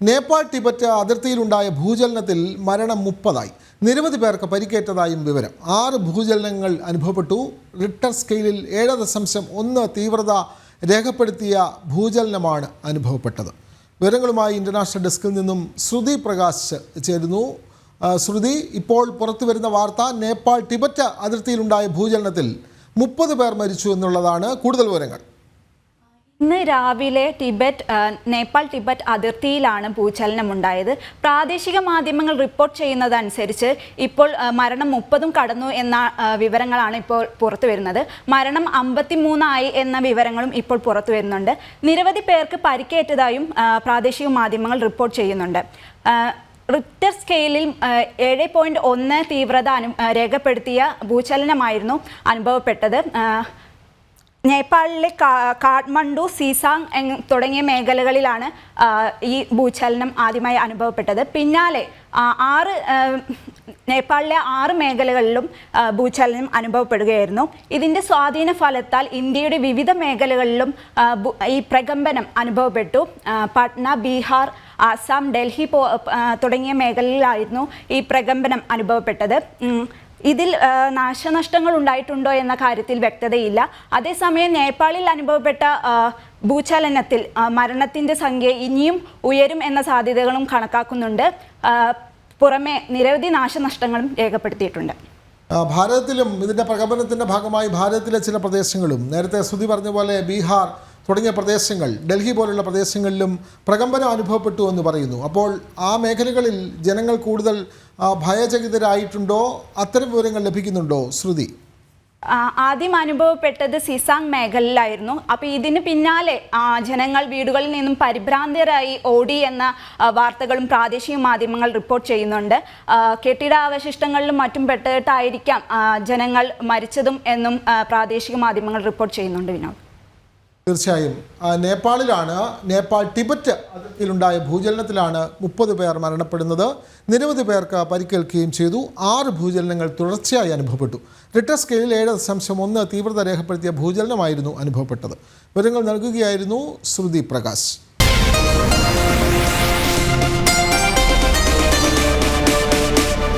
Nepal Tibet അതിർത്തിയിലുണ്ടായ ഭൂചലനത്തിൽ മരണം 30ആയി. നിരവധി പേർക്ക് പരിക്കേറ്റതായും വിവരം. 6 ഭൂചലനങ്ങൾ അനുഭവപ്പെട്ടു. റിക്ടർ സ്കെയിലിൽ 7.1 തീവ്രത രേഖപ്പെടുത്തിയ ഭൂചലനമാണ് അനുഭവപ്പെട്ടത്. വിവരങ്ങളുമായി ഇന്റർനാഷണൽ ഡെസ്കിൽ നിന്നും ശ്രുതി പ്രകാശ് ചേരുന്നു. ശ്രുതി, ഇപ്പോൾ പുറത്തുവരുന്ന വാർത്ത നേപ്പാൾ ടിബറ്റ് അതിർത്തിയിലുണ്ടായ ഭൂചലനത്തിൽ 30 പേർ മരിച്ചു എന്നുള്ളതാണ്. കൂടുതൽ വിവരങ്ങൾ. ഇന്ന് രാവിലെ നേപ്പാൾ ടിബറ്റ് അതിർത്തിയിലാണ് ഭൂചലനമുണ്ടായത്. പ്രാദേശിക മാധ്യമങ്ങൾ റിപ്പോർട്ട് ചെയ്യുന്നതനുസരിച്ച് ഇപ്പോൾ മരണം 30 കടന്നു എന്ന വിവരങ്ങളാണ് ഇപ്പോൾ പുറത്തു വരുന്നത്. മരണം 53 എന്ന വിവരങ്ങളും ഇപ്പോൾ പുറത്തു വരുന്നുണ്ട്. നിരവധി പേർക്ക് പരിക്കേറ്റതായും പ്രാദേശിക മാധ്യമങ്ങൾ റിപ്പോർട്ട് ചെയ്യുന്നുണ്ട്. റിക്ടർ സ്കെയിലിൽ 7.1 തീവ്രത രേഖപ്പെടുത്തിയ ഭൂചലനമായിരുന്നു അനുഭവപ്പെട്ടത്. നേപ്പാളിലെ കാഠ്മണ്ഡു, സീസാങ് തുടങ്ങിയ മേഖലകളിലാണ് ഈ ഭൂചലനം ആദ്യമായി അനുഭവപ്പെട്ടത്. പിന്നാലെ നേപ്പാളിലെ 6 മേഖലകളിലും ഭൂചലനം അനുഭവപ്പെടുകയായിരുന്നു. ഇതിൻ്റെ സ്വാധീന ഫലത്താൽ ഇന്ത്യയുടെ വിവിധ മേഖലകളിലും ഈ പ്രകമ്പനം അനുഭവപ്പെട്ടു. പട്ന, ബീഹാർ, ആസാം, ഡൽഹി തുടങ്ങിയ മേഖലകളിലായിരുന്നു ഈ പ്രകമ്പനം അനുഭവപ്പെട്ടത്. ഇതിൽ നാശനഷ്ടങ്ങൾ ഉണ്ടായിട്ടുണ്ടോ എന്ന കാര്യത്തിൽ വ്യക്തതയില്ല. അതേസമയം നേപ്പാളിൽ അനുഭവപ്പെട്ട ഭൂചലനത്തിൽ മരണത്തിൻ്റെ സംഖ്യ ഇനിയും ഉയരും എന്ന സാധ്യതകളും കണക്കാക്കുന്നുണ്ട്. പുറമെ നിരവധി നാശനഷ്ടങ്ങളും രേഖപ്പെടുത്തിയിട്ടുണ്ട്. ഭാരതത്തിലും ഇതിൻ്റെ പ്രകമ്പനത്തിൻ്റെ ഭാഗമായി ഭാരതത്തിലെ ചില പ്രദേശങ്ങളും, നേരത്തെ ശ്രുതി പറഞ്ഞ പോലെ ബീഹാർ തുടങ്ങിയ പ്രദേശങ്ങൾ, ഡൽഹി പോലുള്ള പ്രദേശങ്ങളിലും പ്രകമ്പനം അനുഭവപ്പെട്ടു എന്ന് പറയുന്നു. അപ്പോൾ ആ മേഖലകളിൽ ജനങ്ങൾ കൂടുതൽ ഭയചകിതരായിട്ടുണ്ടോ? അത്തരം വിവരങ്ങൾ ലഭിക്കുന്നുണ്ടോ ശ്രുതി? ആദ്യം അനുഭവപ്പെട്ടത് സിസാങ് മേഖലയിലായിരുന്നു. അപ്പോൾ ഇതിന് പിന്നാലെ ജനങ്ങൾ വീടുകളിൽ നിന്നും പരിഭ്രാന്തരായി ഓടി എന്ന വാർത്തകളും പ്രാദേശിക മാധ്യമങ്ങൾ റിപ്പോർട്ട് ചെയ്യുന്നുണ്ട്. കെട്ടിടാവശിഷ്ടങ്ങളിലും മറ്റും പെട്ടിട്ടായിരിക്കാം ജനങ്ങൾ മരിച്ചതും എന്നും പ്രാദേശിക മാധ്യമങ്ങൾ റിപ്പോർട്ട് ചെയ്യുന്നുണ്ട്. വിനോദ്, തീർച്ചയായും നേപ്പാളിലാണ്, നേപ്പാൾ ടിബറ്റ് അതിർത്തിയിലുണ്ടായ ഭൂചലനത്തിലാണ് 30 പേർ മരണപ്പെടുന്നത്. നിരവധി പേർക്ക് പരിക്കേൽക്കുകയും ചെയ്തു. 6 ഭൂചലനങ്ങൾ തുടർച്ചയായി അനുഭവപ്പെട്ടു. റിക്ടർ സ്കെയിലിൽ 7.1 തീവ്രത രേഖപ്പെടുത്തിയ ഭൂചലനമായിരുന്നു അനുഭവപ്പെട്ടത്. വിവരങ്ങൾ നൽകുകയായിരുന്നു ശ്രുതി പ്രകാശ്.